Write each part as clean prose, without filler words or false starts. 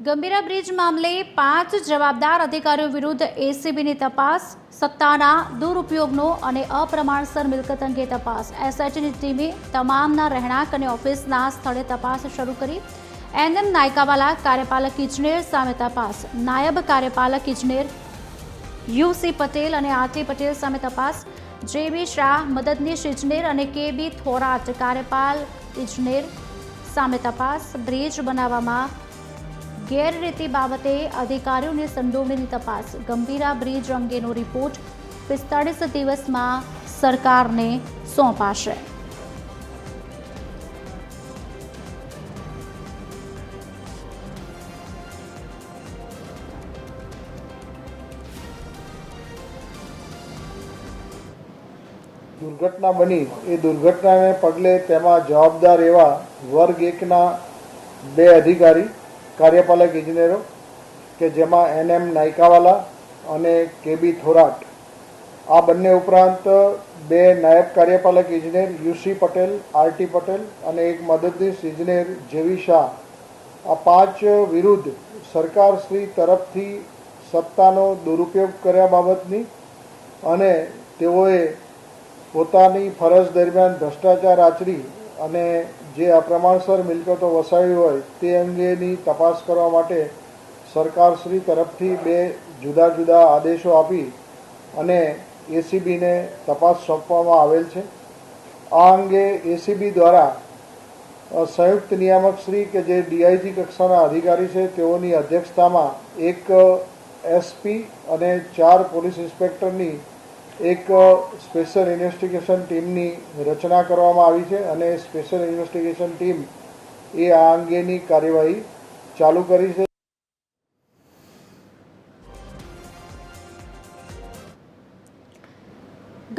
Gambhira bridge મામલે 5 જવાબદાર અધિકારીઓ વિરુદ્ધ એસીબીની તપાસ, સત્તાના દુરુપયોગનો અને અપ્રમાણસર મિલકત અંગે તપાસ. એસઆઈટીની ટીમે તમામના રહેણાંક અને ઓફિસના સ્થળે તપાસ શરૂ કરી. એનએમ નાયકાવાલા કાર્યપાલક ઇજનેર સામે તપાસ, નાયબ કાર્યપાલક ઇજનેર યુસી પટેલ અને આરટી પટેલ સામે તપાસ, જેબી શાહ મદદનીશ ઇજનેર અને કેબી થોરાટ કાર્યપાલક ઇજનેર સામે તપાસ. બ્રિજ બનાવવામાં ગેરરીતિ બાબતે અધિકારીઓની સંડોવણીની તપાસ. ગંભીરા બ્રિજ અંગેનો રિપોર્ટ 45 દિવસમાં સરકારને સોંપાશે. દુર્ઘટના બની એ દુર્ઘટનાને પગલે તેમાં જવાબદાર એવા વર્ગ 1ના 2 અધિકારી કાર્યપાલક ઇજનેરો કે જેમાં એનએમ નાયકાવાલા અને કેબી થોરાટ, આ બંને ઉપરાંત 2 નાયબ કાર્યપાલક ઇજનેર યુસી પટેલ, આરટી પટેલ અને એક મદદનીશ ઇજનેર જેવી શાહ, આ 5 વિરુદ્ધ સરકારશ્રી તરફથી સત્તાનો દુરુપયોગ કર્યા બાબતની અને તેઓએ પોતાની ફરજ દરમિયાન ભ્રષ્ટાચાર આચરી અને જે અપ્રમાણસર મિલકતો વસાવી હોય તે અંગેની તપાસ કરવા માટે સરકારશ્રી તરફથી 2 જુદા જુદા આદેશો આપી અને એસીબીને તપાસ સોંપવામાં આવેલ છે. આ અંગે એસીબી દ્વારા સંયુક્ત નિયામકશ્રી કે જે ડીઆઈજી કક્ષાના અધિકારી છે તેઓની અધ્યક્ષતામાં એક એસપી અને 4 પોલીસ ઇન્સ્પેક્ટરની એક સ્પેશિયલ ઇન્વેસ્ટિગેશન ટીમની રચના કરવામાં આવી છે અને સ્પેશિયલ ઇન્વેસ્ટિગેશન ટીમ એ આ અંગેની કાર્યવાહી ચાલુ કરી છે.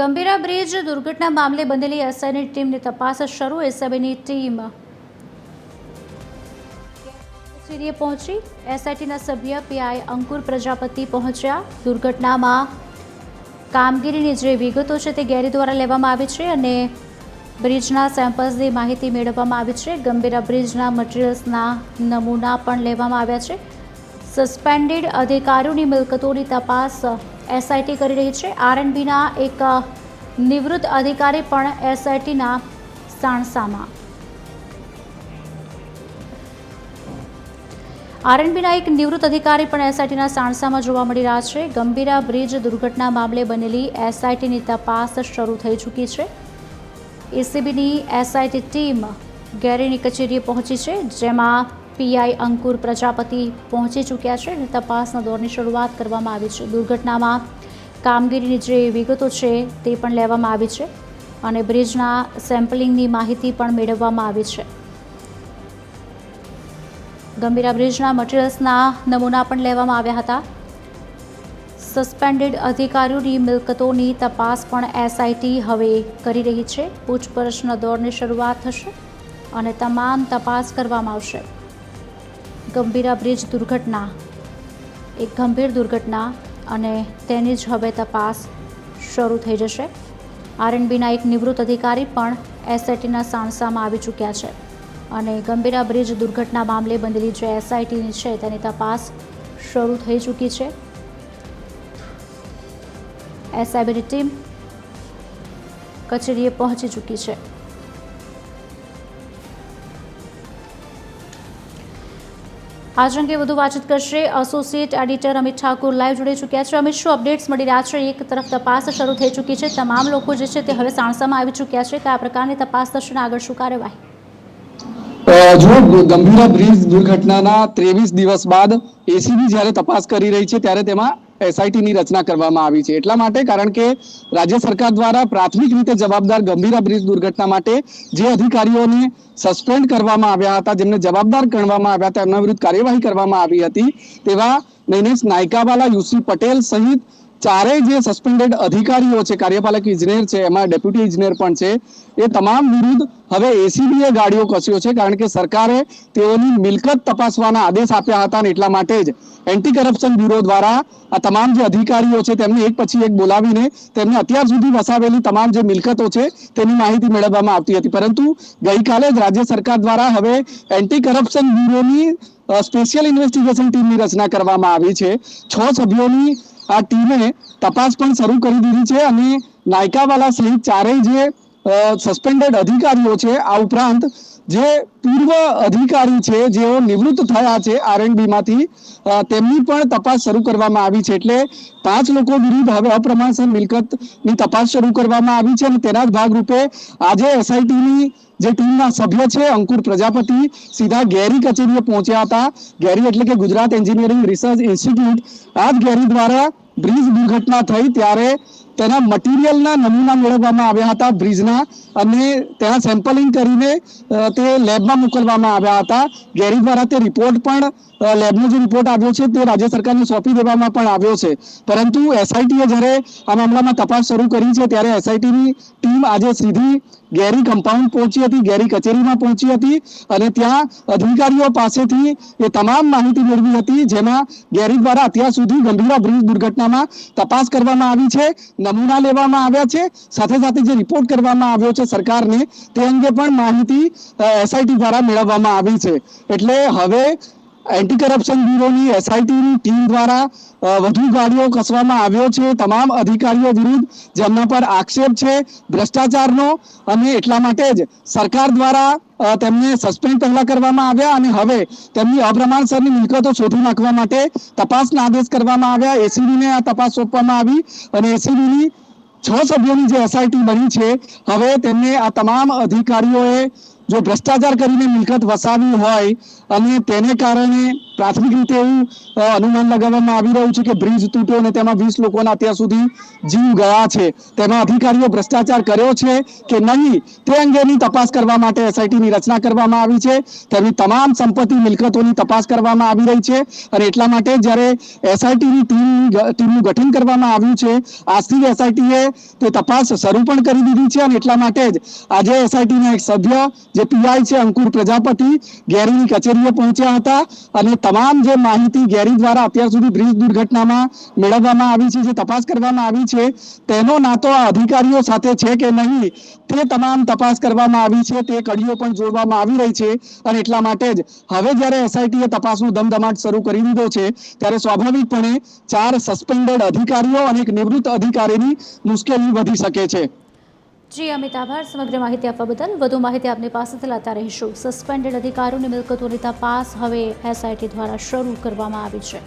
ગંભીરા બ્રિજ દુર્ઘટના મામલે બનેલી એસઆઈની ટીમની તપાસ શરૂ. એસઆઈની ટીમ કચેરીએ પહોંચી. એસઆઈટીના સભ્ય પીઆઈ અંકુર પ્રજાપતિ પહોંચ્યા. દુર્ઘટનામાં કામગીરીની જે વિગતો છે તે ગેરી દ્વારા લેવામાં આવી છે અને બ્રિજના સેમ્પલ્સની માહિતી મેળવવામાં આવી છે. ગંભીરા બ્રિજના મટીરિયલ્સના નમૂના પણ લેવામાં આવ્યા છે. સસ્પેન્ડેડ અધિકારીઓની મિલકતોની તપાસ એસઆઈટી કરી રહી છે. આરએનબીના એક નિવૃત્ત અધિકારી પણ એસઆઈટીના સાણસામાં આરએનબીના એક નિવૃત્ત અધિકારી પણ એસઆઈટીના સાણસામાં જોવા મળી રહ્યા છે. ગંભીરા બ્રિજ દુર્ઘટના મામલે બનેલી એસઆઈટીની તપાસ શરૂ થઈ ચૂકી છે. એસીબીની એસઆઈટી ટીમ ગેરીની કચેરીએ પહોંચી છે, જેમાં પીઆઈ અંકુર પ્રજાપતિ પહોંચી ચૂક્યા છે અને તપાસના દોરની શરૂઆત કરવામાં આવી છે. દુર્ઘટનામાં કામગીરીની જે વિગતો છે તે પણ લેવામાં આવી છે અને બ્રિજના સેમ્પલિંગની માહિતી પણ મેળવવામાં આવી છે. ગંભીરા બ્રિજના મટીરિયલ્સના નમૂના પણ લેવામાં આવ્યા હતા. સસ્પેન્ડેડ અધિકારીઓની મિલકતોની તપાસ પણ એસઆઈટી હવે કરી રહી છે. પૂછપરછના દોરની શરૂઆત થશે અને તમામ તપાસ કરવામાં આવશે. ગંભીરા બ્રિજ દુર્ઘટના એક ગંભીર દુર્ઘટના અને તેની જ હવે તપાસ શરૂ થઈ જશે. આરએનબીના એક નિવૃત્ત અધિકારી પણ એસઆઈટીના સાણસામાં આવી ચૂક્યા છે અને ગંભીરા બ્રિજ દુર્ઘટના મામલે બનેલી જે એસઆઈટીની છે તેની તપાસ શરૂ થઈ ચૂકી છે. એસઆઈબીની ટીમ કચેરીએ પહોંચી ચૂકી છે. આજ અંગે વધુ વાતચીત કરશે associate editor Amit Thakur live જોડાઈ ચૂક્યા છે. અમિત, શું અપડેટ્સ મળી રહ્યા છે? એક તરફ તપાસ શરૂ થઈ ચૂકી છે, તમામ લોકો જે છે તે હવે સાણસામાં આવી ચૂક્યા છે. કયા પ્રકારની તપાસ થશે અને આગળ શું કાર્યવાહી? જો ગંભીરા બ્રિજ દુર્ઘટનાના 23 દિવસ બાદ એસીબી જ્યારે તપાસ કરી રહી છે ત્યારે તેમાં એસઆઈટીની રચના કરવામાં આવી છે. એટલા માટે કારણ કે રાજ્ય સરકાર દ્વારા પ્રાથમિક રીતે જવાબદાર ગંભીરા બ્રિજ દુર્ઘટના માટે જે અધિકારીઓને સસ્પેન્ડ કરવામાં આવ્યા હતા, જેમને જવાબદાર ગણવામાં આવ્યા હતા, તેમના વિરુદ્ધ કાર્યવાહી કરવામાં આવી હતી, તેવા નૈનેશ નાયકાવાલા, યુસી પટેલ સહિત 4 જે સસ્પેન્ડેડ અધિકારીઓ છે, કાર્યપાલક ઇજનેર છે, એમાં ડેપ્યુટી ઇજનેર પણ છે, એ તમામ વિરુદ્ધ હવે એસીબીએ ગાડીઓ કસ્યો છે, કારણ કે સરકારે તેઓની મિલકત તપાસવાના આદેશ આપ્યા હતા અને એટલા માટે જ એન્ટી કરપ્શન બ્યુરો દ્વારા આ તમામ જે અધિકારીઓ છે તેમને એક પછી એક બોલાવીને તેમને અત્યાર સુધી વસાવેલી તમામ જે મિલકતો છે તેની માહિતી મેળવવામાં આવતી હતી. પરંતુ ગઈકાલે જ રાજ્ય સરકાર દ્વારા હવે એન્ટી કરપ્શન બ્યુરોની સ્પેશિયલ ઇન્વેસ્ટિગેશન ટીમની રચના કરવામાં આવી છે. 6 સભ્યોની આ ટીમે તપાસ પણ શરૂ કરી દીધી છે અને નાયકાવાલા સહિત ચારેય જે સસ્પેન્ડેડ અધિકારીઓ છે, આ ઉપરાંત જે પૂર્વ અધિકારી છે જેઓ નિવૃત્ત થયા છે R&B માંથી, તેમની પણ તપાસ શરૂ કરવામાં આવી છે. એટલે 5 લોકો વિરુદ્ધ હવે અપ્રમાણસર મિલકતની તપાસ શરૂ કરવામાં આવી છે અને તેના જ ભાગરૂપે આજે એસઆઈટીની જે ટીમના સભ્ય છે અંકુર પ્રજાપતિ સીધા ગેરી કચેરીએ પહોંચ્યા હતા. ગેરી એટલે કે ગુજરાત એન્જિનિયરિંગ રિસર્ચ ઇન્સ્ટિટ્યૂટ. આ જ ગેરી દ્વારા બ્રિજ દુર્ઘટના થઈ ત્યારે તેના મટીરિયલના નમૂના મેળવવામાં આવ્યા હતા બ્રિજના, અને તેના સેમ્પલિંગ કરીને તે લેબમાં મોકલવામાં આવ્યા હતા. ગેરી દ્વારા તે રિપોર્ટ પણ લેબનો જે રિપોર્ટ આવ્યો છે તે રાજ્ય સરકારને સોંપી દેવામાં પણ આવ્યો છે. પરંતુ એસઆઈટીએ જ્યારે આ મામલામાં તપાસ શરૂ કરી છે ત્યારે એસઆઈટીની ટીમ આજે સીધી ગેરી કમ્પાઉન્ડ પહોંચી હતી, ગેરી કચેરીમાં પહોંચી હતી અને ત્યાં અધિકારીઓ પાસેથી એ તમામ માહિતી મેળવી હતી, જેમાં ગેરી દ્વારા અત્યાર સુધી ગંભીરા બ્રિજ દુર્ઘટનામાં તપાસ કરવામાં આવી છે, નમૂના લેવામાં આવ્યા છે, સાથે સાથે જે રિપોર્ટ કરવામાં આવ્યો છે સરકારને તે અંગે પણ માહિતી એસઆઈટી દ્વારા મેળવવામાં આવી છે. એટલે હવે એન્ટી કરપ્શન બ્યુરોની એસઆઈટીની ટીમ દ્વારા વધુ ગાડીઓ કસવામાં આવ્યો છે તમામ અધિકારીઓ વિરુદ્ધ જેમના પર આક્ષેપ છે ભ્રષ્ટાચારનો, અને એટલા માટે જ સરકાર દ્વારા તેમને સસ્પેન્ડ પહેલા કરવામાં આવ્યા અને હવે તેમની અપ્રમાણસરની મિલકતો શોધી નાખવા માટે તપાસના આદેશ કરવામાં આવ્યા. એસીબીને આ તપાસ સોંપવામાં આવી અને એસીબીની 6 સભ્યોની જે એસઆઈટી બની છે હવે તેમને આ તમામ અધિકારીઓએ જો ભ્રષ્ટાચાર કરીને મિલકત વસાવી હોય અને તેને કારણે પ્રાથમિક રીતે એવું અનુમાન લગાવવામાં આવી રહ્યું છે કે બ્રિજ તૂટ્યો અને તેમાં 20 લોકોના અત્યાર સુધી જીવ ગયા છે, તેમાં અધિકારીઓ ભ્રષ્ટાચાર કર્યો છે કે નહીં તે અંગેની તપાસ કરવા માટે એસઆઈટીની રચના કરવામાં આવી છે. તેમની તમામ સંપત્તિ મિલકતોની તપાસ કરવામાં આવી રહી છે અને એટલા માટે જ્યારે એસઆઈટીની ટીમનું ગઠન કરવામાં આવ્યું છે આજથી એસઆઈટીએ તે તપાસ શરૂ પણ કરી દીધી છે અને એટલા માટે જ આજે એસઆઈટીના એક સભ્ય જે પીઆઈ છે અંકુર પ્રજાપતિ ગેરીની કચેરીએ પહોંચ્યા હતા અને તમામ જે માહિતી ગેરી દ્વારા અત્યાર સુધી બ્રિજ દુર્ઘટનામાં મેળવવામાં આવી છે, જે તપાસ કરવામાં આવી છે તેનો નાતો આ અધિકારીઓ સાથે છે કે નહીં તે તમામ તપાસ કરવામાં આવી છે, તે કડીઓ પણ જોડવામાં આવી રહી છે અને એટલા માટે જ હવે જ્યારે એસઆઈટીએ તપાસનો ધમધમાટ શરૂ કરી દીધો છે ત્યારે સ્વાભાવિકપણે 4 સસ્પેન્ડેડ અધિકારીઓ અને એક નિવૃત્ત અધિકારીની મુશ્કેલી વધી શકે છે. જી અમિત, આભાર સમગ્ર માહિતી આપવા બદલ. વધુ માહિતી આપની પાસેથી લાતા રહીશું. સસ્પેન્ડેડ અધિકારીઓની મિલકતોની તપાસ હવે એસઆઈટી દ્વારા શરૂ કરવામાં આવી છે.